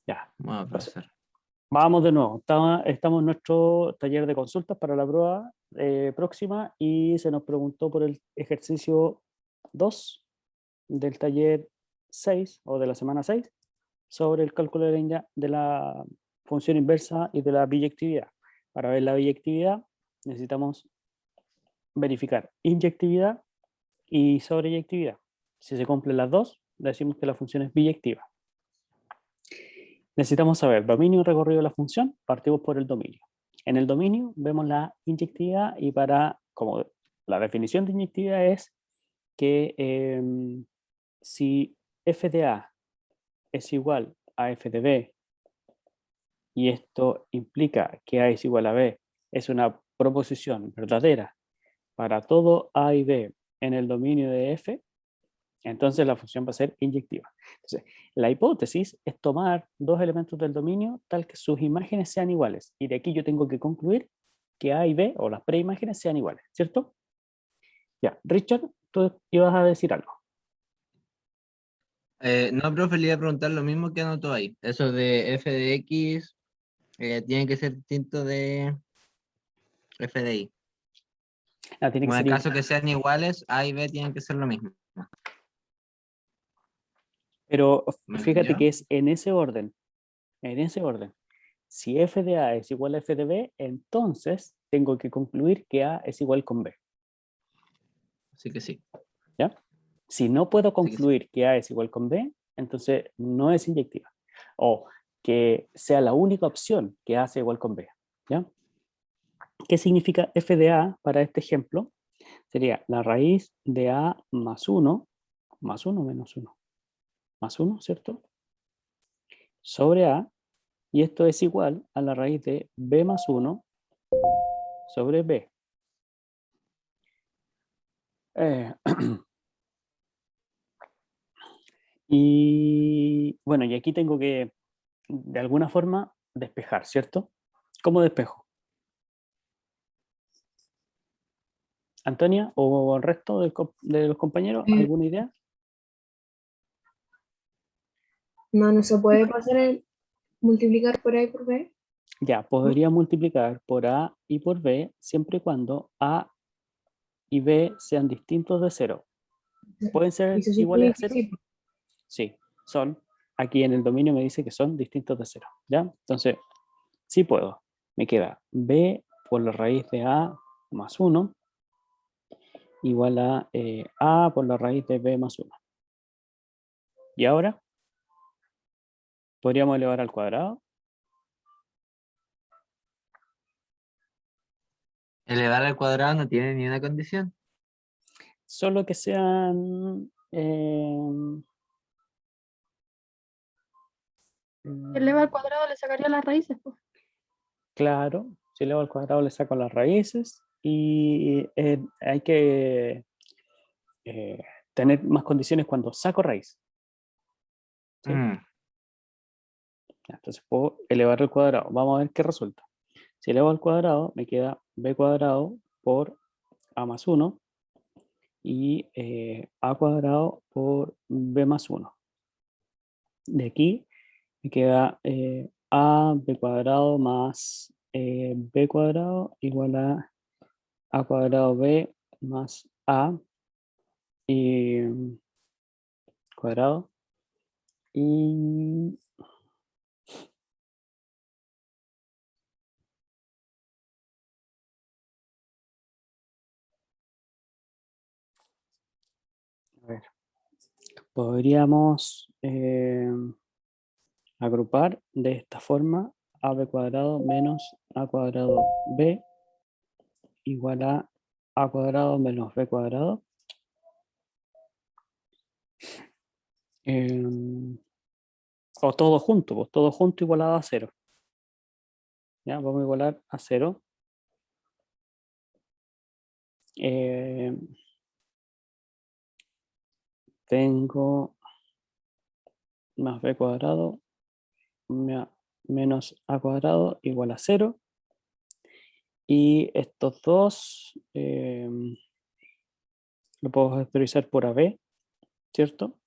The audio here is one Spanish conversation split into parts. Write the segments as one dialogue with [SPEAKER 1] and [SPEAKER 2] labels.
[SPEAKER 1] Ya.
[SPEAKER 2] Bueno,
[SPEAKER 1] Entonces,
[SPEAKER 2] profesor.
[SPEAKER 1] vamos de nuevo. Estamos en nuestro taller de consultas para la prueba próxima y se nos preguntó por el ejercicio 2 del taller 6 o de la semana 6 sobre el cálculo de la función inversa y de la biyectividad. Para ver la biyectividad necesitamos verificar inyectividad y sobreyectividad. Si se cumplen las dos, decimos que la función es biyectiva. Necesitamos saber dominio y recorrido de la función, partimos por el dominio. En el dominio vemos la inyectividad y como la definición de inyectividad es que si f de A es igual a f de B y esto implica que A es igual a B, es una proposición verdadera para todo A y B en el dominio de F, entonces la función va a ser inyectiva. Entonces, la hipótesis es tomar dos elementos del dominio tal que sus imágenes sean iguales. Y de aquí yo tengo que concluir que A y B, o las preimágenes, sean iguales, ¿cierto? Ya, Richard, tú ibas a decir algo.
[SPEAKER 2] No, profe, le iba a preguntar lo mismo que anotó ahí. Eso de f de x tiene que ser distinto de f de y.
[SPEAKER 1] Ah, tiene que
[SPEAKER 2] En el
[SPEAKER 1] ser igual.
[SPEAKER 2] caso que sean iguales, a y b tienen que ser lo mismo.
[SPEAKER 1] Pero
[SPEAKER 2] ¿Me
[SPEAKER 1] fíjate
[SPEAKER 2] entendió?
[SPEAKER 1] que es en ese orden. En ese orden. Si f de A es igual a f de B, entonces tengo que concluir que A es igual con B.
[SPEAKER 2] Así que sí.
[SPEAKER 1] ¿Ya? Si no puedo
[SPEAKER 2] Así que sí.
[SPEAKER 1] concluir que A es igual con B, entonces no es inyectiva. O que sea la única opción que A sea igual con B. ¿Ya? ¿Qué significa f de A para este ejemplo? Sería la raíz de A más 1 menos 1, más 1, ¿cierto? Sobre A, y esto es igual a la raíz de B más 1 sobre B. Eh, y bueno, y aquí tengo que, de alguna forma, despejar, ¿cierto? ¿Cómo despejo? Antonia o el resto de los compañeros,
[SPEAKER 3] Eh,
[SPEAKER 1] ¿alguna idea?
[SPEAKER 3] no se puede pasar el multiplicar por A y por B.
[SPEAKER 1] Ya,
[SPEAKER 3] ¿No?
[SPEAKER 1] podría multiplicar por A y por B siempre y cuando A y B sean distintos de cero. ¿Pueden
[SPEAKER 3] Y
[SPEAKER 1] ser
[SPEAKER 3] se
[SPEAKER 1] iguales
[SPEAKER 3] supone
[SPEAKER 1] a
[SPEAKER 3] que
[SPEAKER 1] cero?
[SPEAKER 3] sí.
[SPEAKER 1] Sí, son. Aquí en el dominio me dice que son distintos de cero. ¿Ya? Entonces, sí puedo. Me queda B por la raíz de A más 1 igual a A por la raíz de B más 1. Y ahora podríamos elevar al cuadrado.
[SPEAKER 2] Elevar al cuadrado no tiene ni una condición.
[SPEAKER 1] Solo que sean...
[SPEAKER 4] Eleva al cuadrado le sacaría las raíces, pues.
[SPEAKER 1] claro, si elevo al cuadrado le saco las raíces y hay que eh, tener más condiciones cuando saco raíz. ¿Sí?
[SPEAKER 2] Mm,
[SPEAKER 1] Entonces puedo elevar al cuadrado. Vamos a ver qué resulta. Si elevo al cuadrado, me queda b cuadrado por a más 1 y a cuadrado por b más 1. De aquí me queda a b cuadrado más b cuadrado igual a cuadrado b más a y cuadrado. Y a ver, podríamos agrupar de esta forma ab cuadrado menos a cuadrado b igual a cuadrado menos b cuadrado. O todo junto, pues todo junto igualado a cero. ¿Ya? Vamos a igualar a cero. Eh, tengo más b cuadrado menos a cuadrado igual a cero. Y estos dos lo puedo factorizar por AB, ¿cierto?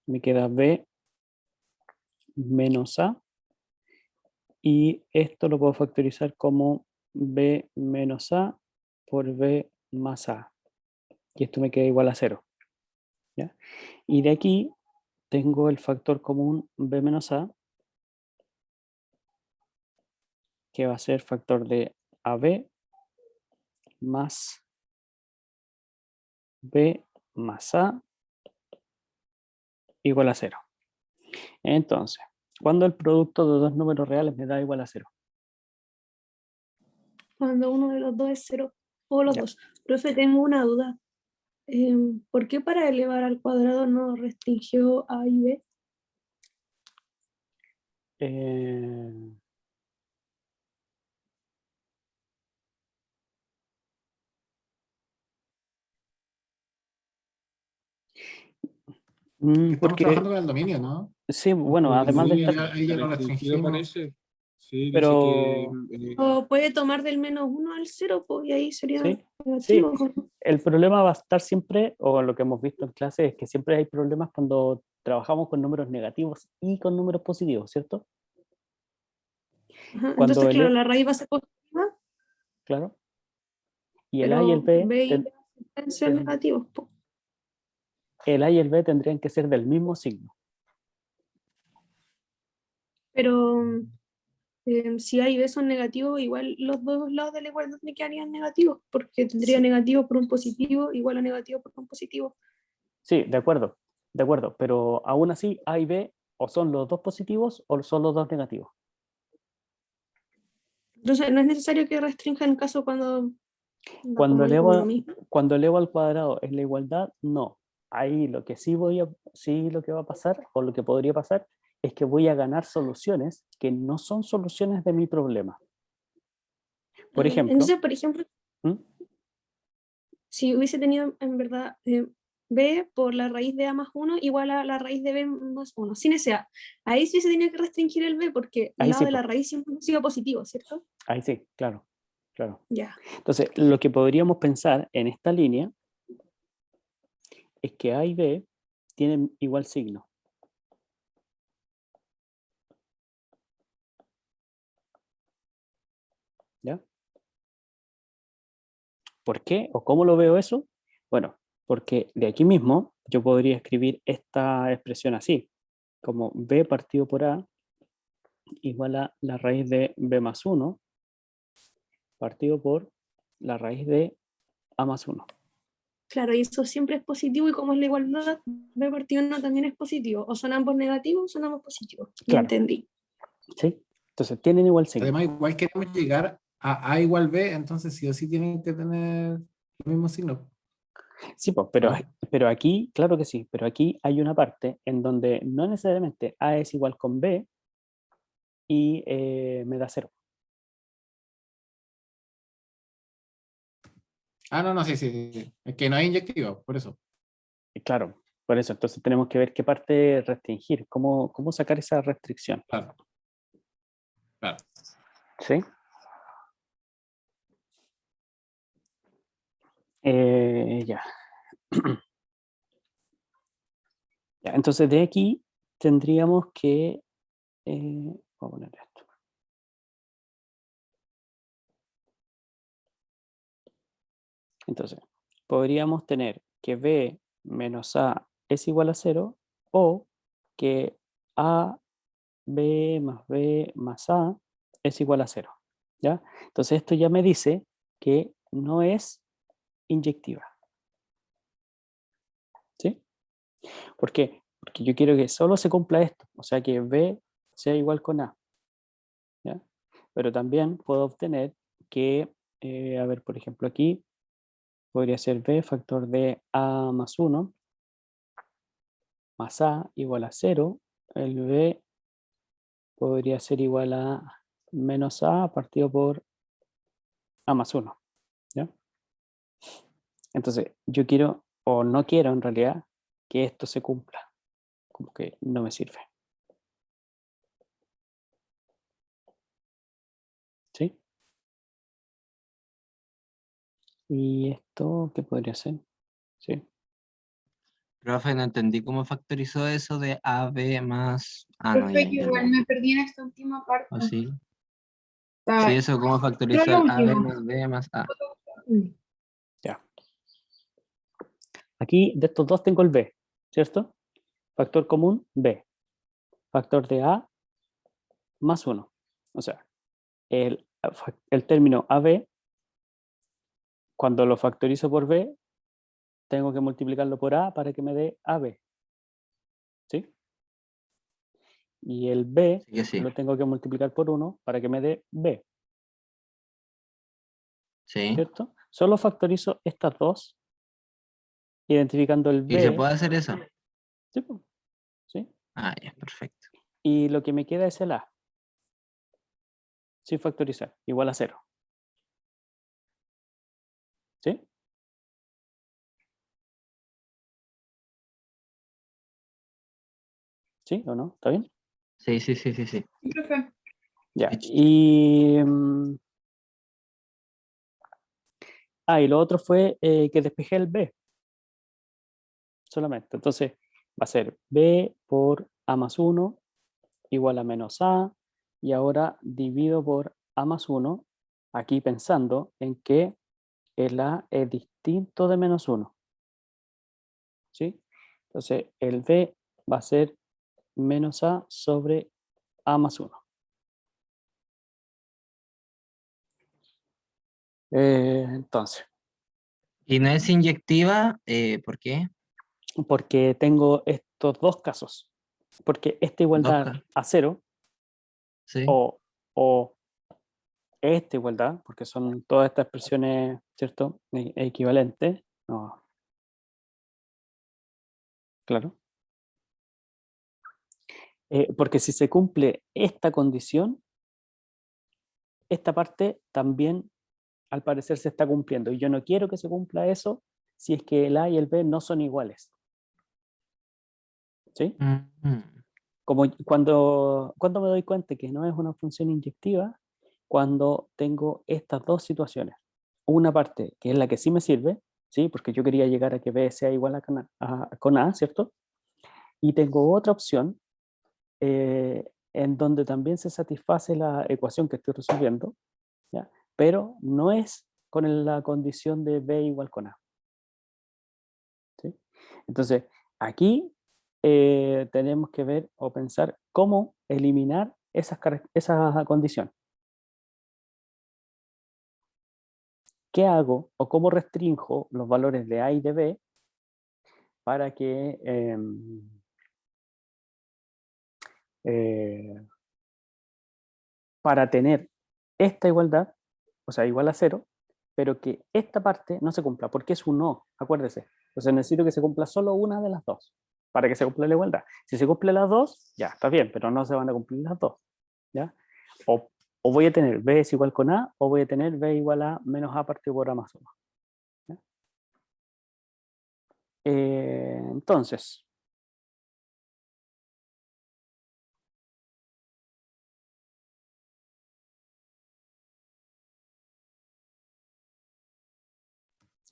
[SPEAKER 1] Me queda B menos A Y esto lo puedo factorizar como b menos a por b más a. Y esto me queda igual a 0. ¿Ya? Y de aquí tengo el factor común b menos a, que va a ser factor de AB más B más A igual a 0. Entonces, cuando el producto de dos números reales me da igual a 0.
[SPEAKER 4] Cuando uno de los dos es 0 o los
[SPEAKER 1] Ya.
[SPEAKER 4] dos. Profe, tengo una duda. ¿Por qué para elevar al cuadrado no restringió A y B?
[SPEAKER 1] Eh,
[SPEAKER 5] Estamos
[SPEAKER 1] porque,
[SPEAKER 5] trabajando con el dominio, ¿no?
[SPEAKER 1] sí, bueno,
[SPEAKER 5] El
[SPEAKER 1] además de
[SPEAKER 5] dominio
[SPEAKER 1] estar,
[SPEAKER 5] ahí ya lo
[SPEAKER 6] Restringido
[SPEAKER 5] restringimos.
[SPEAKER 6] parece. Sí, dice que
[SPEAKER 1] pero
[SPEAKER 4] O puede tomar del -1 al 0, pues, y ahí sería
[SPEAKER 1] sí,
[SPEAKER 4] negativo.
[SPEAKER 1] sí, el problema va a estar siempre, o lo que hemos visto en clase, es que siempre hay problemas cuando trabajamos con números negativos y con números positivos, ¿cierto?
[SPEAKER 4] Ajá,
[SPEAKER 1] Cuando
[SPEAKER 4] entonces, claro,
[SPEAKER 1] el,
[SPEAKER 4] la raíz va a ser positiva,
[SPEAKER 1] claro, y el A y el
[SPEAKER 4] pero
[SPEAKER 1] B,
[SPEAKER 4] B y B pueden ser negativos, po.
[SPEAKER 1] el A y el B tendrían que ser del mismo signo.
[SPEAKER 4] Pero si A y B son negativos, igual los dos lados de la igualdad me quedarían negativos, porque tendría
[SPEAKER 1] Sí.
[SPEAKER 4] negativo por un positivo igual a negativo por un positivo.
[SPEAKER 1] Sí, de acuerdo, pero aún así A y B o son los dos positivos o son los dos negativos.
[SPEAKER 4] Entonces, no es necesario que restrinja en caso cuando da
[SPEAKER 1] Cuando
[SPEAKER 4] como lo
[SPEAKER 1] elevo,
[SPEAKER 4] mismo.
[SPEAKER 1] cuando elevo al cuadrado en la igualdad, no. Ahí lo que sí lo que va a pasar, o lo que podría pasar, es que voy a ganar soluciones que no son soluciones de mi problema. Por ejemplo,
[SPEAKER 4] Entonces, por ejemplo,
[SPEAKER 1] ¿Mm?
[SPEAKER 4] si hubiese tenido en verdad B por la raíz de A más 1 igual a la raíz de B más 1, sin ese A, ahí sí se tenía que restringir el B porque el
[SPEAKER 1] Ahí
[SPEAKER 4] lado
[SPEAKER 1] sí,
[SPEAKER 4] de la
[SPEAKER 1] po,
[SPEAKER 4] raíz siempre ha sido positivo, ¿cierto?
[SPEAKER 1] ahí sí, claro, claro.
[SPEAKER 4] Ya.
[SPEAKER 1] Entonces, lo que podríamos pensar en esta línea es que A y B tienen igual signo. ¿Ya? ¿Por qué o cómo lo veo eso? Bueno, porque de aquí mismo yo podría escribir esta expresión así, como b partido por a igual a la raíz de b más 1 partido por la raíz de a más 1.
[SPEAKER 4] Claro, y eso siempre es positivo y como es la igualdad, B partido 1 también es positivo. O son ambos negativos o son ambos positivos. Ya
[SPEAKER 1] Claro,
[SPEAKER 4] entendí.
[SPEAKER 1] ¿sí? Entonces tienen igual signo.
[SPEAKER 5] Además, igual queremos llegar a igual B, entonces sí o sí tienen que tener el mismo signo.
[SPEAKER 1] Sí, pues,
[SPEAKER 5] ¿No?
[SPEAKER 1] pero aquí, claro que sí, pero aquí hay una parte en donde no necesariamente a es igual con b y me da 0.
[SPEAKER 5] Ah, no, sí, sí, sí. Es que no hay inyectivo, por eso.
[SPEAKER 1] Claro, por eso, entonces tenemos que ver qué parte restringir, cómo sacar esa restricción.
[SPEAKER 5] Claro. Claro.
[SPEAKER 1] ¿Sí? Ya. Ya, entonces de aquí tendríamos que... voy a poner esto. Entonces, podríamos tener que b menos a es igual a 0 o que a b más a es igual a 0. ¿Ya? Entonces esto ya me dice que no es inyectiva. ¿Sí? ¿Por qué? Porque yo quiero que solo se cumpla esto, o sea que b sea igual con a. ¿Ya? Pero también puedo obtener que, a ver, por ejemplo aquí, podría ser b factor de a más 1 más a igual a 0. El b podría ser igual a menos a partido por a más 1. ¿Ya? Entonces, yo quiero, o no quiero en realidad, que esto se cumpla. Como que no me sirve. ¿Sí? ¿Y esto qué podría ser? Sí.
[SPEAKER 2] Profe, no entendí cómo factorizó eso de AB más... Ah, no,
[SPEAKER 3] Profe,
[SPEAKER 2] ya
[SPEAKER 3] que igual
[SPEAKER 2] entendí.
[SPEAKER 3] me perdí en esta última parte.
[SPEAKER 2] ¿O sí?
[SPEAKER 3] Está-
[SPEAKER 2] Sí, eso como factorizar
[SPEAKER 3] Pero lo
[SPEAKER 2] AB
[SPEAKER 3] último.
[SPEAKER 2] más B más A.
[SPEAKER 3] Mm.
[SPEAKER 1] Ya. Aquí de estos dos tengo el B, ¿cierto? Factor común, B. Factor de A, más 1. O sea, el término AB, cuando lo factorizo por B, tengo que multiplicarlo por A para que me dé AB. ¿Sí? Y el B
[SPEAKER 2] Sí que sí.
[SPEAKER 1] lo tengo que multiplicar por 1 para que me dé B,
[SPEAKER 2] Sí.
[SPEAKER 1] ¿cierto? Solo factorizo estas dos, identificando el
[SPEAKER 2] ¿Y se
[SPEAKER 1] B.
[SPEAKER 2] puede hacer eso?
[SPEAKER 1] ¿Sí? po, ¿sí?
[SPEAKER 2] Ah, ya, perfecto.
[SPEAKER 1] Y lo que me queda es el A, sin factorizar, igual a 0. ¿Sí? ¿Sí o no? ¿Está bien?
[SPEAKER 2] Sí, sí, sí, sí, sí.
[SPEAKER 3] Sí, profe.
[SPEAKER 1] Ya.
[SPEAKER 2] Hecho.
[SPEAKER 1] Y lo otro fue que despejé el B solamente. Entonces va a ser B por A más 1 igual a menos A. Y ahora divido por A más 1, aquí pensando en que el A es distinto de menos 1. ¿Sí? Entonces el B va a ser menos A sobre A más 1. Entonces,
[SPEAKER 2] Y no es inyectiva, ¿por qué?
[SPEAKER 1] porque tengo estos dos casos. Porque esta
[SPEAKER 2] Dos
[SPEAKER 1] igualdad
[SPEAKER 2] K.
[SPEAKER 1] a 0
[SPEAKER 2] Sí.
[SPEAKER 1] o esta igualdad, porque son todas estas expresiones, ¿cierto? Equivalentes. No, claro. Porque si se cumple esta condición, esta parte también al parecer se está cumpliendo. Y yo no quiero que se cumpla eso si es que el A y el B no son iguales. ¿Sí?
[SPEAKER 2] Mm.
[SPEAKER 1] Como cuando me doy cuenta que no es una función inyectiva, cuando tengo estas dos situaciones. Una parte que es la que sí me sirve, ¿sí? Porque yo quería llegar a que B sea igual con A, ¿cierto? Y tengo otra opción en donde también se satisface la ecuación que estoy resolviendo, ¿ya? Pero no es con la condición de B igual con A. ¿Sí? Entonces, aquí tenemos que ver o pensar cómo eliminar esa condición. ¿Qué hago o cómo restringo los valores de A y de B para que para tener esta igualdad, o sea, igual a 0, pero que esta parte no se cumpla, porque es un no, acuérdese. Entonces necesito que se cumpla solo una de las dos, para que se cumpla la igualdad. Si se cumplen las dos, ya, está bien, pero no se van a cumplir las dos, ¿ya? O voy a tener B es igual con A, o voy a tener B igual a menos A partido por A más 1. ¿Ya? Entonces,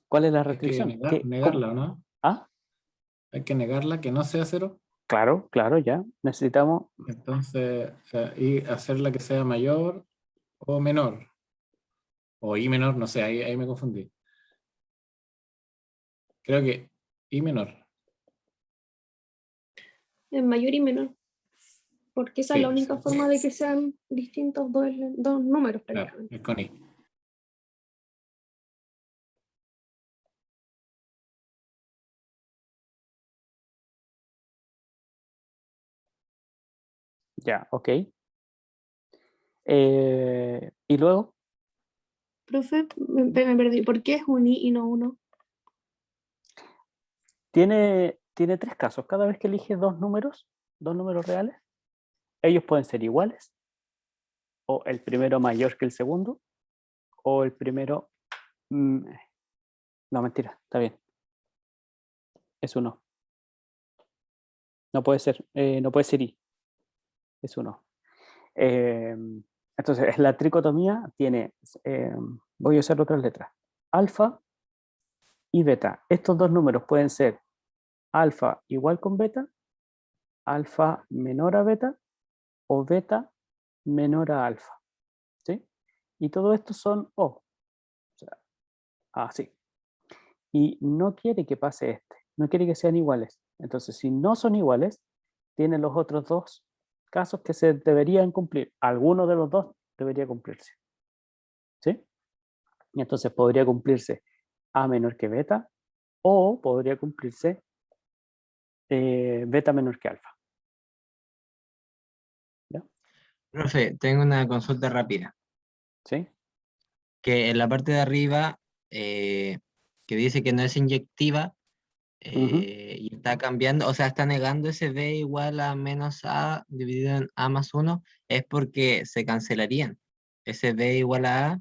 [SPEAKER 1] ¿cuál es la
[SPEAKER 5] Hay que
[SPEAKER 1] restricción?
[SPEAKER 5] negarla, ¿o no?
[SPEAKER 1] ¿Ah?
[SPEAKER 5] Hay que negarla, que no sea 0.
[SPEAKER 1] Claro, claro, ya. Necesitamos,
[SPEAKER 5] Entonces, y hacerla que sea mayor o menor. O I menor, no sé, ahí me confundí. Creo que I menor.
[SPEAKER 4] En mayor y menor. Porque esa es la
[SPEAKER 5] Sí,
[SPEAKER 4] única
[SPEAKER 5] sí,
[SPEAKER 4] forma de que sean distintos dos números
[SPEAKER 5] claro,
[SPEAKER 4] prácticamente.
[SPEAKER 5] es con I.
[SPEAKER 1] ya, ok. Y luego,
[SPEAKER 4] Profe, me perdí. ¿Por qué es un i y no uno?
[SPEAKER 1] tiene tres casos. Cada vez que elige dos números reales, ellos pueden ser iguales, o el primero mayor que el segundo, o el primero... no, mentira, está bien. Es uno. No puede ser i. Es uno. Entonces, la tricotomía tiene, voy a usar otras letras, alfa y beta. Estos dos números pueden ser alfa igual con beta, alfa menor a beta, o beta menor a alfa. ¿Sí? Y todo esto son O. O sea, así. Y no quiere que pase este. No quiere que sean iguales. Entonces, si no son iguales, tiene los otros dos casos que se deberían cumplir. Alguno de los dos debería cumplirse. ¿Sí? Y entonces podría cumplirse A menor que beta o podría cumplirse beta menor que alfa. ¿Ya?
[SPEAKER 2] Profe, tengo una consulta rápida.
[SPEAKER 1] ¿Sí?
[SPEAKER 2] Que en la parte de arriba, que dice que no es inyectiva, y está cambiando, o sea, está negando ese B igual a menos A dividido en A más 1, es porque se cancelarían. Ese B igual a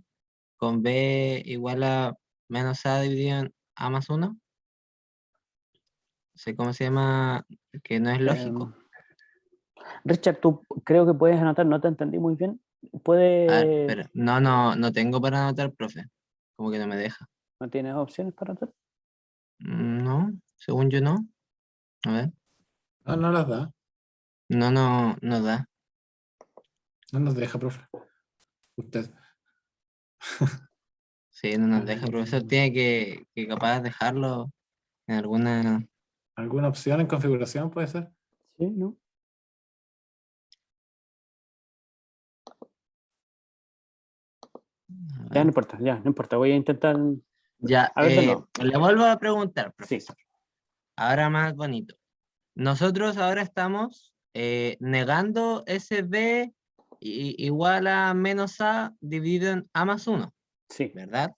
[SPEAKER 2] con B igual a menos A dividido en A más 1. No sé cómo se llama, que no es lógico.
[SPEAKER 1] Richard, tú creo que puedes anotar, no te entendí muy bien.
[SPEAKER 2] A ver,
[SPEAKER 1] ¿Puede,
[SPEAKER 2] pero no tengo para anotar, profe. Como que no me deja.
[SPEAKER 1] no tienes opciones para anotar?
[SPEAKER 2] No, según yo no. A ver,
[SPEAKER 5] No, no las da.
[SPEAKER 2] no da.
[SPEAKER 5] No nos deja, profe. Usted.
[SPEAKER 2] Sí, no nos deja. El profesor tiene que capaz dejarlo en alguna.
[SPEAKER 5] ¿Alguna opción en configuración puede ser?
[SPEAKER 1] Sí, ¿no? Ya no importa, ya, no importa. Voy a intentar.
[SPEAKER 2] Ya,
[SPEAKER 1] A ver de nuevo.
[SPEAKER 2] le vuelvo a preguntar,
[SPEAKER 1] Sí.
[SPEAKER 2] profesor. Ahora más bonito. Nosotros ahora estamos negando ese B igual a menos A dividido en A más 1,
[SPEAKER 1] Sí.
[SPEAKER 2] ¿verdad?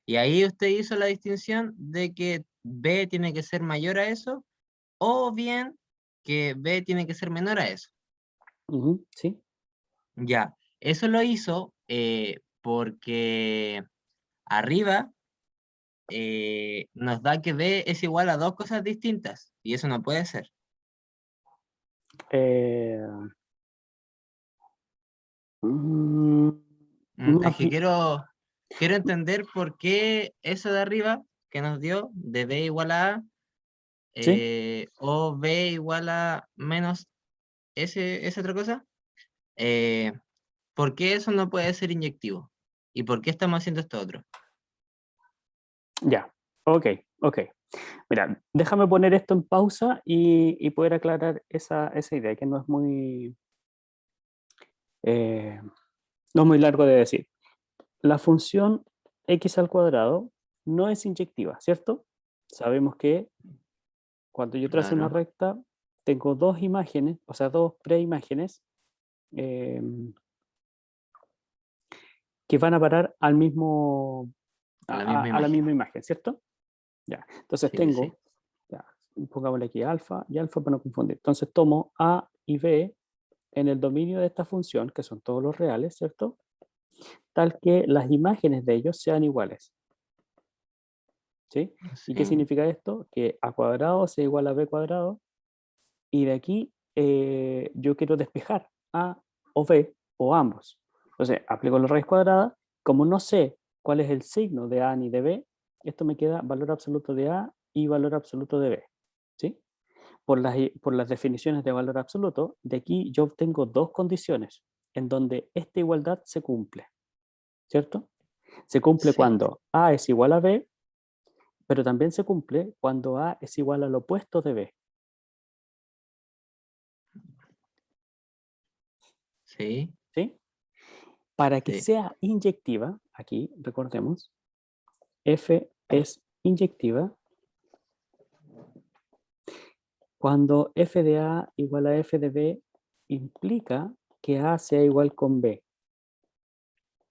[SPEAKER 2] Y ahí usted hizo la distinción de que B tiene que ser mayor a eso, o bien que B tiene que ser menor a eso.
[SPEAKER 1] Sí.
[SPEAKER 2] Ya, eso lo hizo porque arriba nos da que B es igual a dos cosas distintas, y eso no puede ser.
[SPEAKER 1] Eh, mm,
[SPEAKER 2] Es
[SPEAKER 1] más
[SPEAKER 2] que
[SPEAKER 1] bien-
[SPEAKER 2] quiero entender por qué eso de arriba que nos dio de B igual a A,
[SPEAKER 1] sí.
[SPEAKER 2] o B igual a menos esa otra cosa, eh, ¿por qué eso no puede ser inyectivo? ¿Y por qué estamos haciendo esto otro?
[SPEAKER 1] Ya. Ok. Mira, déjame poner esto en pausa y poder aclarar esa idea que no es muy, eh, no es muy largo de decir. La función x al cuadrado no es inyectiva, ¿cierto? Sabemos que cuando yo trazo una
[SPEAKER 2] Claro.
[SPEAKER 1] recta, tengo dos imágenes, o sea, dos preimágenes eh, que van a parar al mismo,
[SPEAKER 2] A la misma
[SPEAKER 1] a la
[SPEAKER 2] imagen.
[SPEAKER 1] misma imagen, ¿cierto? Ya. Entonces
[SPEAKER 2] Sí, sí.
[SPEAKER 1] tengo, ya, pongámosle aquí alfa y alfa para no confundir. Entonces tomo A y B en el dominio de esta función, que son todos los reales, ¿cierto? Tal que las imágenes de ellos sean iguales. ¿Sí? ¿Y qué
[SPEAKER 2] Sí.
[SPEAKER 1] significa esto? Que a cuadrado sea igual a b cuadrado y de aquí yo quiero despejar a o b o ambos. Entonces aplico la raíz cuadrada. Como no sé cuál es el signo de a ni de b, esto me queda valor absoluto de a y valor absoluto de b. ¿Sí? Por las definiciones de valor absoluto, de aquí yo obtengo dos condiciones en donde esta igualdad se cumple. ¿Cierto? Se cumple
[SPEAKER 2] Sí.
[SPEAKER 1] cuando a es igual a b, pero también se cumple cuando A es igual al opuesto de B.
[SPEAKER 2] Sí.
[SPEAKER 1] ¿Sí? Para que
[SPEAKER 2] Sí.
[SPEAKER 1] sea inyectiva, aquí recordemos, F es inyectiva cuando F de A igual a F de B implica que A sea igual con B.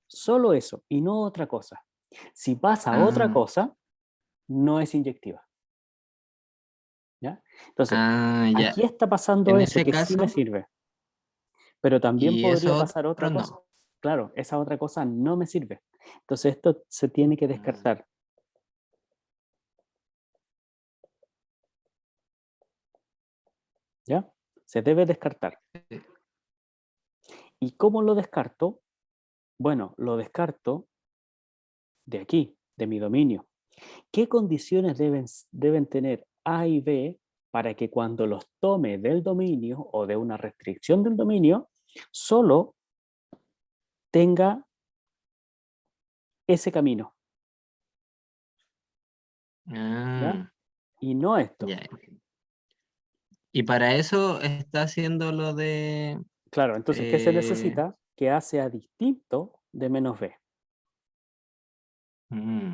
[SPEAKER 1] Solo eso y no otra cosa. Si pasa otra cosa, no es inyectiva. ¿Ya? Entonces,
[SPEAKER 2] Ya.
[SPEAKER 1] aquí está pasando
[SPEAKER 2] En
[SPEAKER 1] eso
[SPEAKER 2] ese
[SPEAKER 1] que sí me
[SPEAKER 2] caso,
[SPEAKER 1] sirve, pero también
[SPEAKER 2] y eso
[SPEAKER 1] podría
[SPEAKER 2] otro
[SPEAKER 1] pasar otra cosa.
[SPEAKER 2] no.
[SPEAKER 1] Claro, esa otra cosa no me sirve. Entonces esto se tiene que
[SPEAKER 2] Mm,
[SPEAKER 1] descartar. ¿Ya? Se debe descartar.
[SPEAKER 2] sí.
[SPEAKER 1] ¿Y cómo lo descarto? Bueno, lo descarto de aquí, de mi dominio. ¿Qué condiciones deben tener A y B para que cuando los tome del dominio o de una restricción del dominio, solo tenga ese camino,
[SPEAKER 2] Ah,
[SPEAKER 1] y no esto.
[SPEAKER 2] ya. Y para eso está haciendo lo de...
[SPEAKER 1] Claro, entonces, ¿qué se
[SPEAKER 2] eh,
[SPEAKER 1] necesita? Que A sea distinto de menos B,
[SPEAKER 2] mm,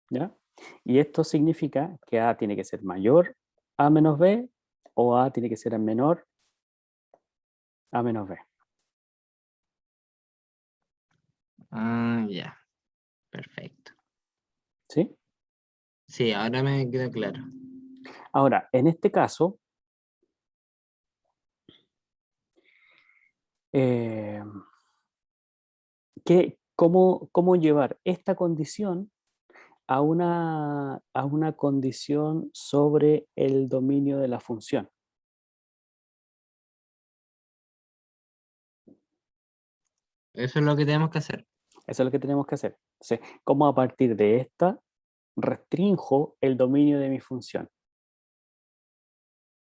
[SPEAKER 1] ¿ya? Y esto significa que A tiene que ser mayor a menos B, o A tiene que ser menor a menos B,
[SPEAKER 2] ya, perfecto.
[SPEAKER 1] ¿sí?
[SPEAKER 2] Sí, ahora me queda claro.
[SPEAKER 1] Ahora, en este caso, eh, ¿cómo llevar esta condición a una condición sobre el dominio de la función?
[SPEAKER 2] Eso es lo que tenemos que hacer.
[SPEAKER 1] Eso es lo que tenemos que hacer. Entonces, ¿cómo a partir de esta restrinjo el dominio de mi función?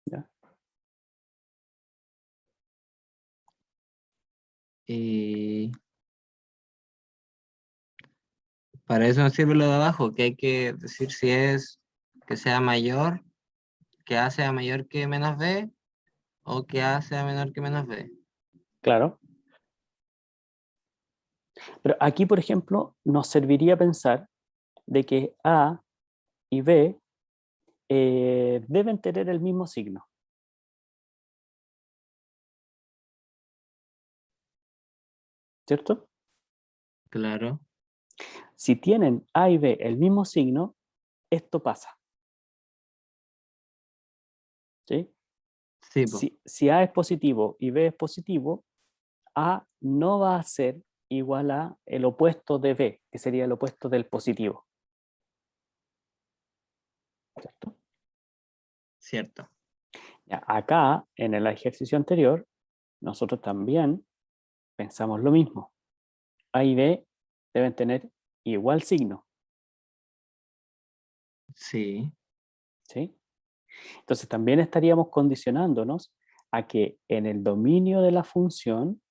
[SPEAKER 1] ¿Ya?
[SPEAKER 2] Y para eso nos sirve lo de abajo, que hay que decir si es que sea mayor, que A sea mayor que menos B, o que A sea menor que menos B.
[SPEAKER 1] Claro. Pero aquí, por ejemplo, nos serviría pensar de que A y B deben tener el mismo signo. ¿Cierto?
[SPEAKER 2] Claro.
[SPEAKER 1] Si tienen A y B el mismo signo, esto pasa. ¿Sí?
[SPEAKER 2] Sí, po.
[SPEAKER 1] Si A es positivo y B es positivo, A no va a ser igual a el opuesto de B, que sería el opuesto del positivo. ¿Cierto?
[SPEAKER 2] Cierto.
[SPEAKER 1] Ya, acá, en el ejercicio anterior, nosotros también pensamos lo mismo. A y B deben tener igual signo.
[SPEAKER 2] Sí.
[SPEAKER 1] ¿Sí? Entonces también estaríamos condicionándonos a que en el dominio de la función,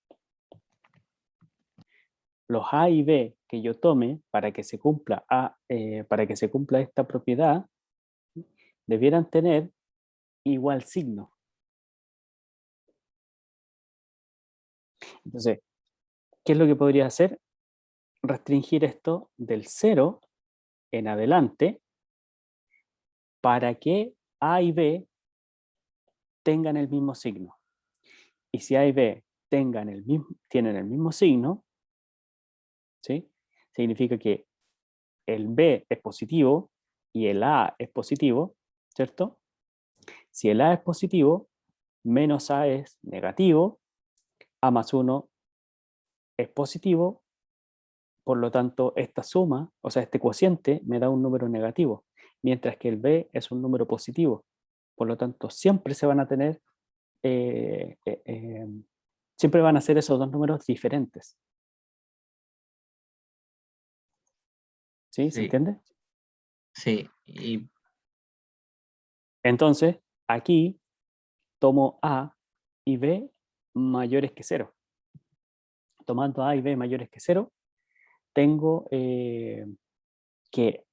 [SPEAKER 1] los A y B que yo tome para que se cumpla, para que se cumpla esta propiedad, debieran tener igual signo. Entonces, ¿qué es lo que podría hacer? Restringir esto del 0 en adelante para que A y B tengan el mismo signo. Y si A y B tienen el mismo signo, ¿sí? Significa que el B es positivo y el A es positivo, ¿cierto? Si el A es positivo, menos A es negativo, A más 1 es positivo, por lo tanto esta suma, o sea, este cociente me da un número negativo, mientras que el B es un número positivo. Por lo tanto, siempre se van a tener, siempre van a ser esos dos números diferentes. ¿Sí? ¿Se
[SPEAKER 2] Sí.
[SPEAKER 1] entiende?
[SPEAKER 2] Sí. Y
[SPEAKER 1] Entonces, aquí tomo A y B mayores que 0. Tomando A y B mayores que 0, tengo que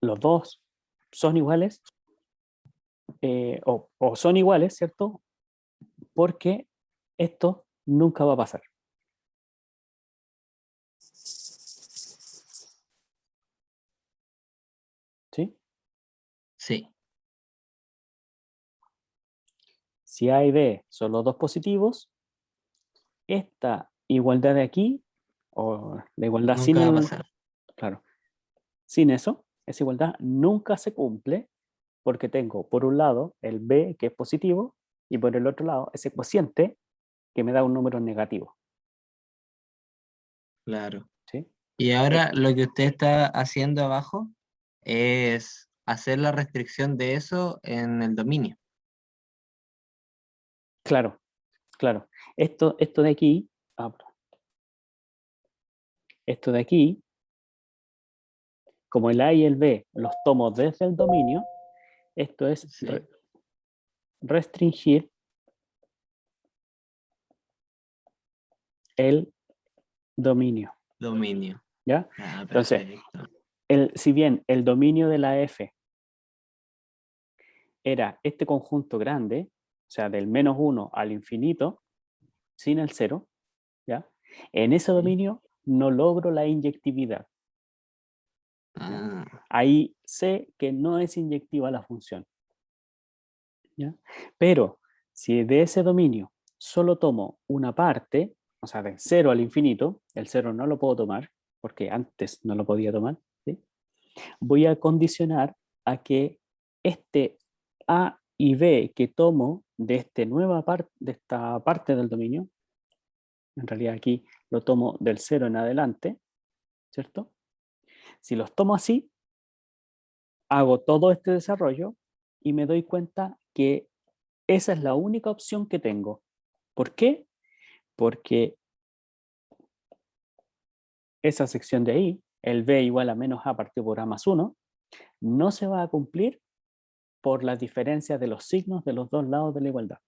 [SPEAKER 1] los dos son iguales, o son iguales, ¿cierto? Porque esto nunca va a pasar. ¿Sí?
[SPEAKER 2] sí.
[SPEAKER 1] Si A y B son los dos positivos, esta igualdad de aquí, o la igualdad sin
[SPEAKER 2] Nunca va a
[SPEAKER 1] el,
[SPEAKER 2] pasar.
[SPEAKER 1] claro, sin eso, esa igualdad nunca se cumple porque tengo por un lado el B que es positivo y por el otro lado ese cociente que me da un número negativo.
[SPEAKER 2] Claro.
[SPEAKER 1] ¿Sí?
[SPEAKER 2] Y ahora lo que usted está haciendo abajo es hacer la restricción de eso en el dominio.
[SPEAKER 1] Claro, claro. Esto de aquí, esto de aquí, como el A y el B los tomo desde el dominio, esto es
[SPEAKER 2] Sí.
[SPEAKER 1] restringir el dominio.
[SPEAKER 2] Dominio.
[SPEAKER 1] ¿Ya?
[SPEAKER 2] Ah,
[SPEAKER 1] Entonces,
[SPEAKER 2] perfecto.
[SPEAKER 1] si bien el dominio de la F era este conjunto grande, o sea, del -1 al infinito, sin el 0, ¿ya? En ese dominio no logro la inyectividad.
[SPEAKER 2] Ah,
[SPEAKER 1] Ahí sé que no es inyectiva la función, ¿ya? Pero si de ese dominio solo tomo una parte, o sea, del 0 al infinito, el 0 no lo puedo tomar, porque antes no lo podía tomar, ¿sí? Voy a condicionar a que este A y B que tomo de, de esta parte del dominio, en realidad aquí lo tomo del 0 en adelante, ¿cierto? Si los tomo así, hago todo este desarrollo y me doy cuenta que esa es la única opción que tengo. ¿Por qué? Porque esa sección de ahí, el B igual a menos A partido por A más 1, no se va a cumplir por las diferencias de los signos de los dos lados de la igualdad.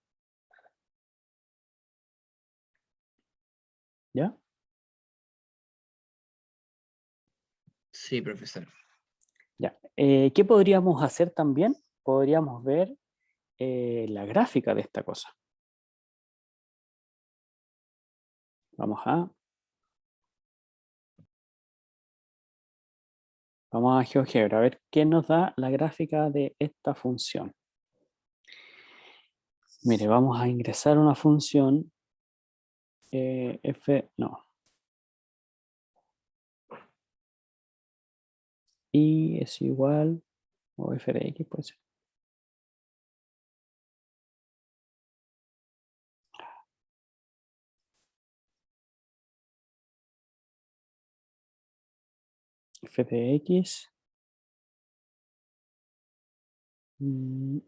[SPEAKER 1] ¿Ya?
[SPEAKER 2] sí, profesor.
[SPEAKER 1] Ya. ¿Qué podríamos hacer también? Podríamos ver la gráfica de esta cosa. Vamos a GeoGebra, a ver qué nos da la gráfica de esta función. Mire, vamos a ingresar una función y es igual, o f de x puede ser. F de x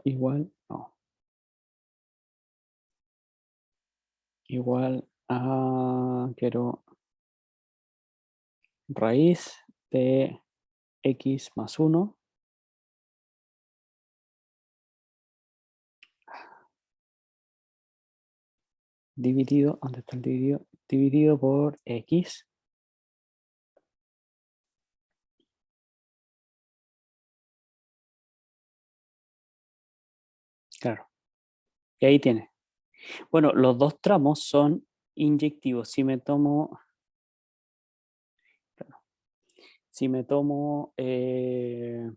[SPEAKER 1] igual, no. Igual a, quiero raíz de x más 1 dividido, ¿dónde está el dividido? Dividido por x. Claro. Y ahí tiene. Bueno, los dos tramos son inyectivos. Si me tomo
[SPEAKER 4] Del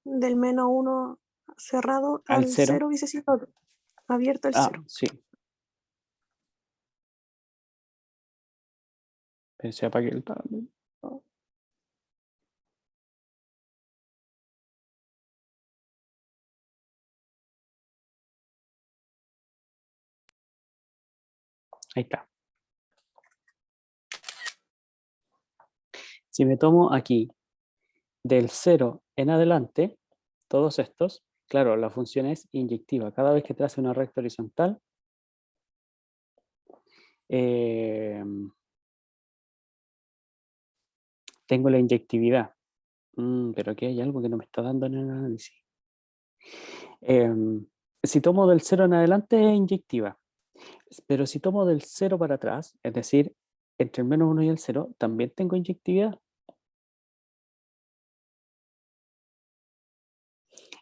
[SPEAKER 4] -1 cerrado
[SPEAKER 1] al
[SPEAKER 4] al
[SPEAKER 1] 0.
[SPEAKER 4] 0 hubiese sido abierto al 0.
[SPEAKER 1] Sí. Pensé para que el ahí está. Si me tomo aquí del 0 en adelante, todos estos, claro, la función es inyectiva. Cada vez que trace una recta horizontal, tengo la inyectividad. Pero aquí hay algo que no me está dando en el análisis. Si tomo del 0 en adelante es inyectiva. Pero si tomo del 0 para atrás, es decir, entre el -1 y el 0, también tengo inyectividad.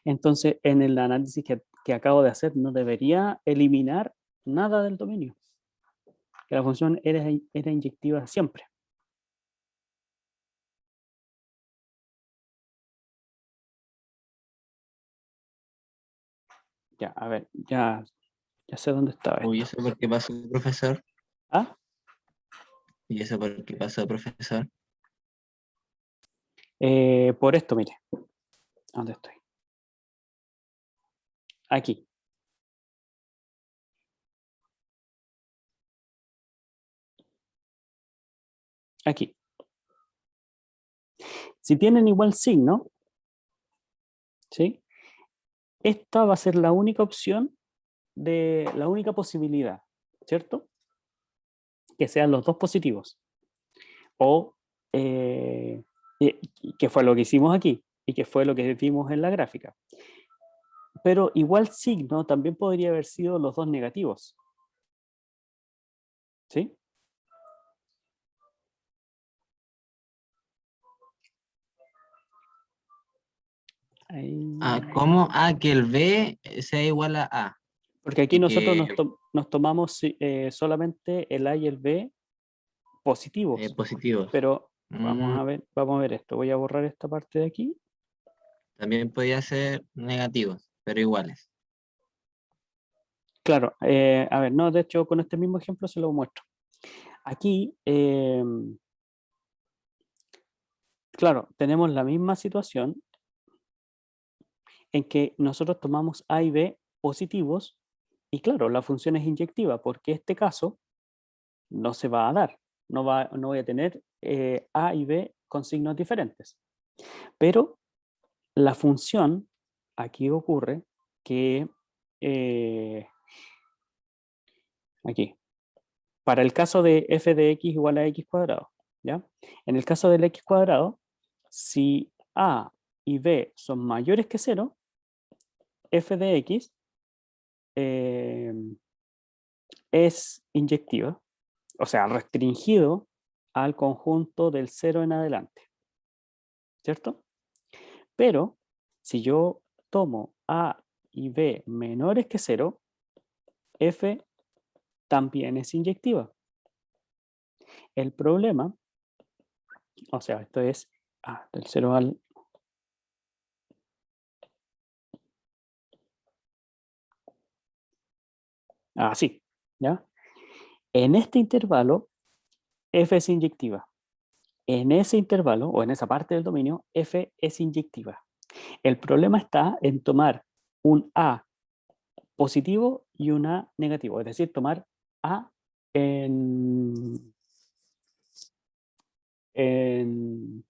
[SPEAKER 1] Entonces, en el análisis que acabo de hacer, no debería eliminar nada del dominio. Que la función era inyectiva siempre. Ya, a ver, ya sé dónde estaba
[SPEAKER 2] Uy,
[SPEAKER 1] esto.
[SPEAKER 2] ¿eso por qué pasó, profesor?
[SPEAKER 1] ¿Ah?
[SPEAKER 2] ¿Y eso por qué pasó, profesor?
[SPEAKER 1] Por esto, mire. ¿Dónde estoy? Aquí. Aquí. Si tienen igual signo, ¿sí? Esta va a ser la única opción de la única posibilidad, ¿cierto? Que sean los dos positivos. O que fue lo que hicimos aquí y que fue lo que vimos en la gráfica. Pero igual signo también podría haber sido los dos negativos. ¿Sí? Ahí.
[SPEAKER 2] ¿Cómo? Que el B sea igual a A.
[SPEAKER 1] Porque aquí
[SPEAKER 2] y
[SPEAKER 1] nosotros
[SPEAKER 2] que-
[SPEAKER 1] nos tomamos solamente el A y el B positivos.
[SPEAKER 2] Positivos.
[SPEAKER 1] Pero
[SPEAKER 2] Mm,
[SPEAKER 1] vamos a ver esto. Voy a borrar esta parte de aquí.
[SPEAKER 2] También podía ser negativos, pero iguales.
[SPEAKER 1] Claro, a ver, no, de hecho con este mismo ejemplo se lo muestro. Aquí, claro, tenemos la misma situación en que nosotros tomamos A y B positivos y claro, la función es inyectiva porque este caso no se va a dar. No voy a tener A y B con signos diferentes. Pero la función, aquí ocurre que aquí, para el caso de f de x igual a x cuadrado, ¿ya? En el caso del x cuadrado, si a y b son mayores que 0, f de x es inyectiva, o sea, restringido al conjunto del 0 en adelante, ¿cierto? Pero si yo tomo a y b menores que 0, f también es inyectiva. El problema, o sea, esto es del 0 al... Así, ¿ya? En este intervalo, f es inyectiva. En ese intervalo, o en esa parte del dominio, f es inyectiva. El problema está en tomar un a positivo y un a negativo, es decir, tomar a en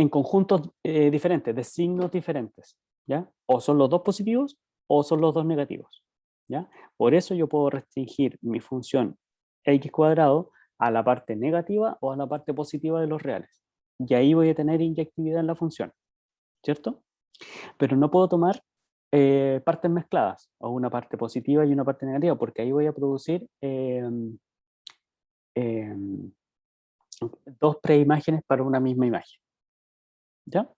[SPEAKER 1] conjuntos diferentes, de signos diferentes, ¿ya? O son los dos positivos o son los dos negativos, ¿ya? Por eso yo puedo restringir mi función x cuadrado a la parte negativa o a la parte positiva de los reales. Y ahí voy a tener inyectividad en la función, ¿cierto? Pero no puedo tomar partes mezcladas, o una parte positiva y una parte negativa, porque ahí voy a producir dos preimágenes para una misma imagen, ¿ya?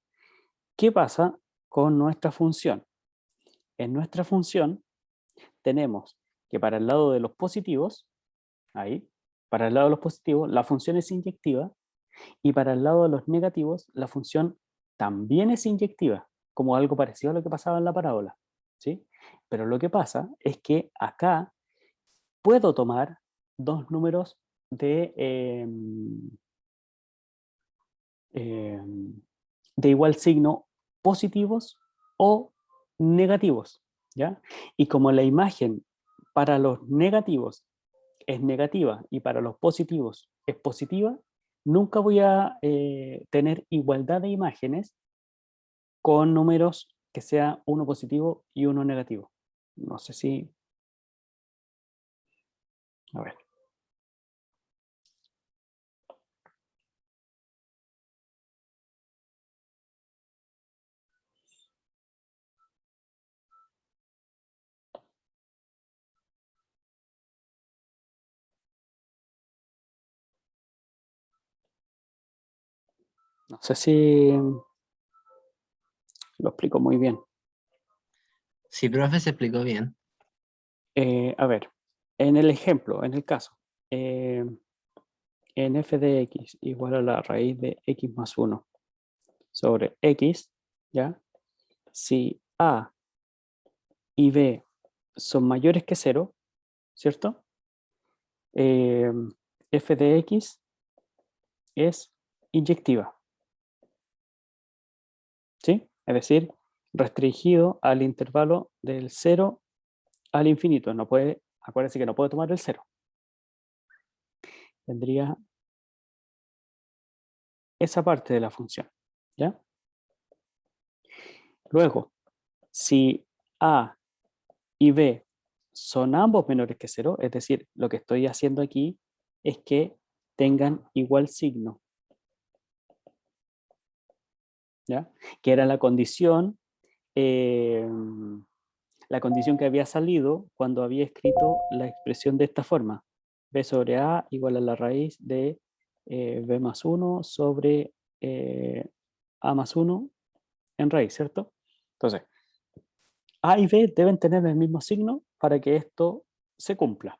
[SPEAKER 1] ¿Qué pasa con nuestra función? En nuestra función tenemos que para el lado de los positivos, ahí, para el lado de los positivos, la función es inyectiva y para el lado de los negativos, la función también es inyectiva, como algo parecido a lo que pasaba en la parábola, ¿sí? Pero lo que pasa es que acá puedo tomar dos números de igual signo positivos o negativos, ¿ya? Y como la imagen para los negativos es negativa y para los positivos es positiva, nunca voy a tener igualdad de imágenes con números que sea uno positivo y uno negativo. No sé si... A ver. No sé si lo explico muy bien.
[SPEAKER 2] Sí, profe, se explicó bien.
[SPEAKER 1] A ver, en el ejemplo, en el caso, en f de x igual a la raíz de x más 1 sobre x, ¿ya? Si a y b son mayores que 0, ¿cierto? F de x es inyectiva, ¿sí? Es decir, restringido al intervalo del 0 al infinito. No puede, acuérdense que no puede tomar el 0. Tendría esa parte de la función, ¿ya? Luego, si a y b son ambos menores que 0, es decir, lo que estoy haciendo aquí es que tengan igual signo, ¿ya? Que era la condición que había salido cuando había escrito la expresión de esta forma. B sobre A igual a la raíz de B más 1 sobre a más 1 en raíz, ¿cierto? Entonces, a y b deben tener el mismo signo para que esto se cumpla,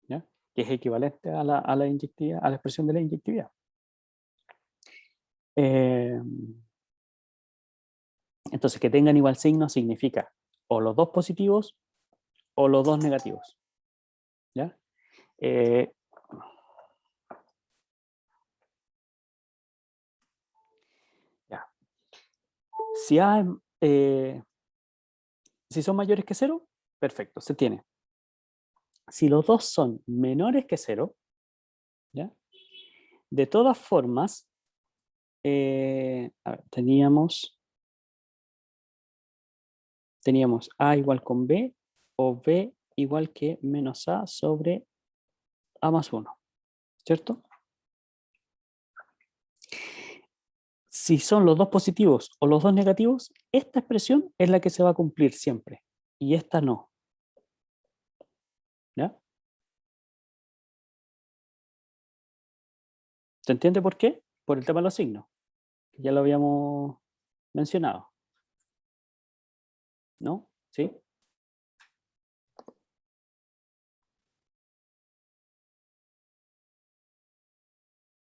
[SPEAKER 1] ¿ya? Que es equivalente a la inyectividad, a la expresión de la inyectividad. Entonces, que tengan igual signo significa o los dos positivos o los dos negativos, ¿ya? Ya. Si son mayores que 0, perfecto, se tiene. Si los dos son menores que 0, ¿ya? De todas formas, a ver, teníamos A igual con B o B igual que menos A sobre A más 1, ¿cierto? Si son los dos positivos o los dos negativos, esta expresión es la que se va a cumplir siempre y esta no. ¿Ya? ¿Se entiende por qué? Por el tema de los signos. Ya lo habíamos mencionado. ¿No? ¿Sí?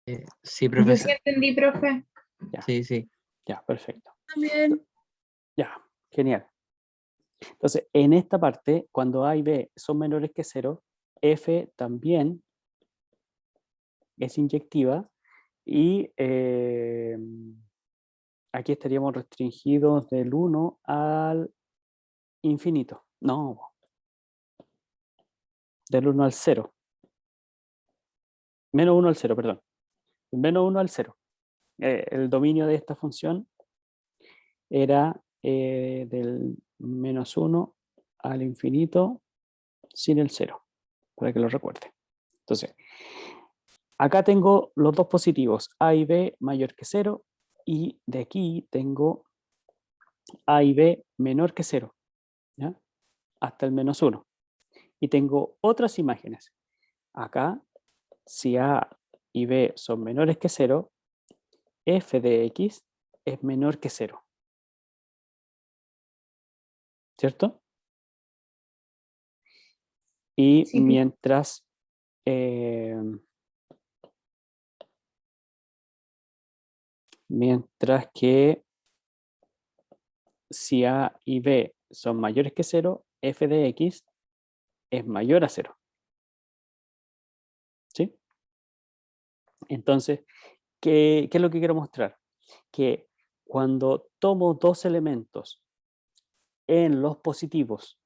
[SPEAKER 2] Sí,
[SPEAKER 3] Yo sí
[SPEAKER 2] profesor.
[SPEAKER 3] entendí, profe.
[SPEAKER 1] Ya,
[SPEAKER 2] Sí, sí.
[SPEAKER 1] ya, perfecto.
[SPEAKER 3] También.
[SPEAKER 1] Ya, genial. Entonces, en esta parte, cuando A y B son menores que 0, F también es inyectiva y aquí estaríamos restringidos del 1 al infinito. No, del 1 al 0. Menos 1 al 0, perdón. Menos 1 al 0. El dominio de esta función era del menos 1 al infinito sin el 0, para que lo recuerde. Entonces, acá tengo los dos positivos, A y B mayor que 0, y de aquí tengo A y B menor que 0, ¿ya? Hasta el menos 1. Y tengo otras imágenes. Acá, si A y B son menores que 0, f de x es menor que 0. ¿Cierto? Y
[SPEAKER 3] Sí.
[SPEAKER 1] mientras que si A y B son mayores que 0, f de x es mayor a 0. ¿Sí? Entonces, ¿qué es lo que quiero mostrar? Que cuando tomo dos elementos en los positivos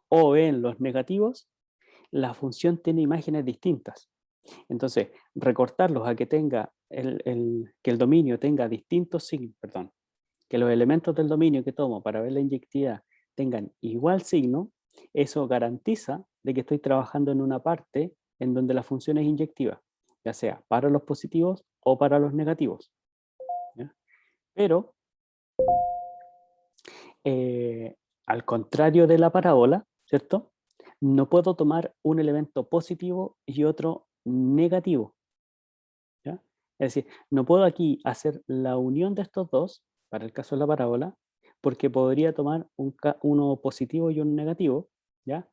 [SPEAKER 1] o en los negativos, la función tiene imágenes distintas. Entonces, recortarlos a que tenga que el dominio tenga distintos signos, perdón, que los elementos del dominio que tomo para ver la inyectividad tengan igual signo, eso garantiza de que estoy trabajando en una parte en donde la función es inyectiva, ya sea para los positivos o para los negativos. ¿Ya? Pero, al contrario de la parábola, ¿cierto? No puedo tomar un elemento positivo y otro negativo. ¿Ya? Es decir, no puedo aquí hacer la unión de estos dos, para el caso de la parábola, porque podría tomar uno positivo y uno negativo, ¿ya?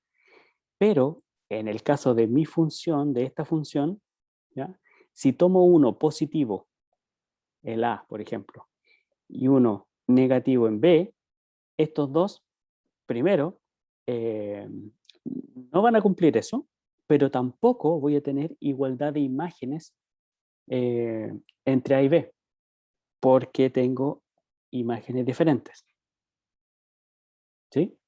[SPEAKER 1] Pero en el caso de mi función, de esta función, ¿ya? Si tomo uno positivo, el A, por ejemplo, y uno negativo en B, estos dos, primero, no van a cumplir eso, pero tampoco voy a tener igualdad de imágenes entre A y B, porque tengo imágenes diferentes. ¿Sí?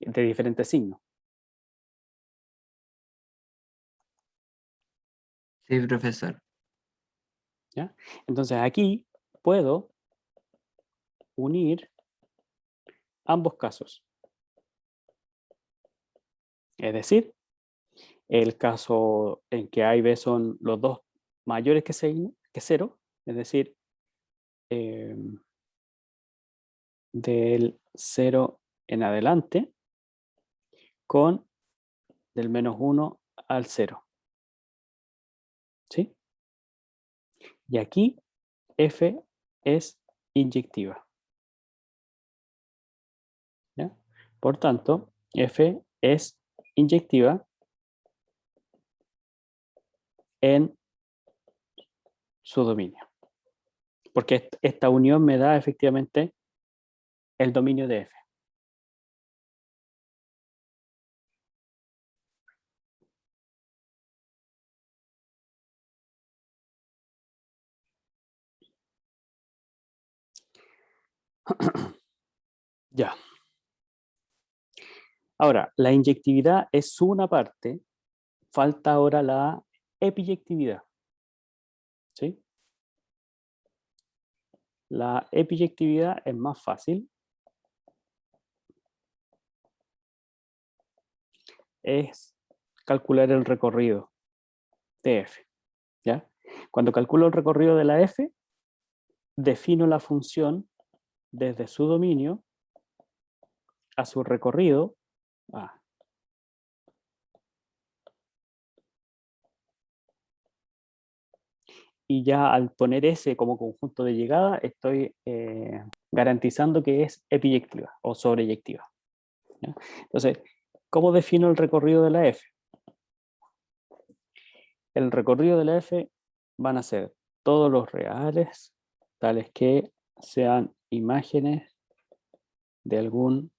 [SPEAKER 1] De diferentes signos.
[SPEAKER 2] Sí, profesor.
[SPEAKER 1] ¿Ya? Entonces aquí puedo unir ambos casos. Es decir, el caso en que A y B son los dos mayores que 0, es decir, del 0 en adelante, con del menos 1 al 0. Y aquí F es inyectiva. ¿Ya? Por tanto, F es inyectiva en su dominio. Porque esta unión me da efectivamente el dominio de F. Ya. Ahora, la inyectividad es una parte, falta ahora la epiyectividad. ¿Sí? La epiyectividad es más fácil. Es calcular el recorrido de F. ¿Ya? Cuando calculo el recorrido de la F, defino la función desde su dominio a su recorrido. Y ya al poner S como conjunto de llegada, estoy garantizando que es epiyectiva o sobreyectiva. ¿Ya? Entonces, ¿cómo defino el recorrido de la F? El recorrido de la F van a ser todos los reales, tales que sean imágenes de algún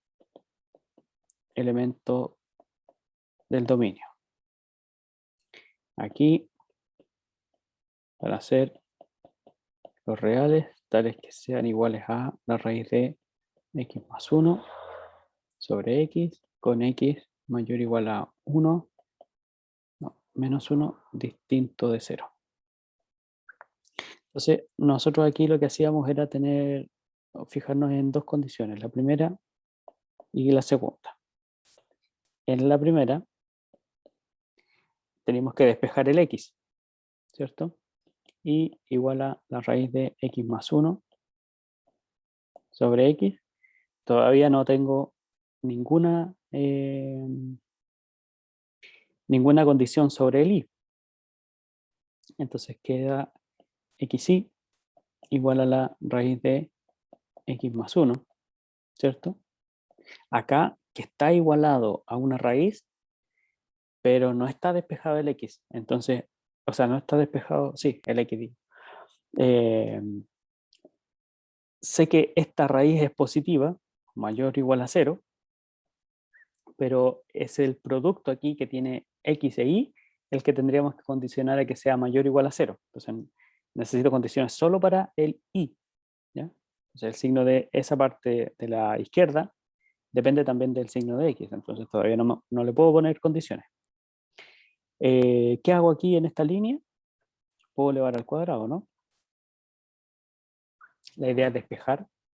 [SPEAKER 1] elemento del dominio. Aquí van a ser los reales, tales que sean iguales a la raíz de x más 1 sobre x con x mayor o igual a 1, no, menos 1 distinto de 0. Entonces, nosotros aquí lo que hacíamos era fijarnos en dos condiciones, la primera y la segunda. En la primera, tenemos que despejar el x, ¿cierto? Y igual a la raíz de x más 1 sobre x. Todavía no tengo ninguna condición sobre el y. Entonces queda xy igual a la raíz de x más 1, ¿cierto? Acá, que está igualado a una raíz, pero no está despejado el x. Entonces, o sea, no está despejado, sí, el x digo. Sé que esta raíz es positiva, mayor o igual a 0, pero es el producto aquí que tiene x e y el que tendríamos que condicionar a que sea mayor o igual a 0. Entonces necesito condiciones solo para el y. ¿Ya? Entonces el signo de esa parte de la izquierda depende también del signo de x, entonces todavía no le puedo poner condiciones. ¿Qué hago aquí en esta línea? Puedo elevar al cuadrado, ¿no? La idea es despejar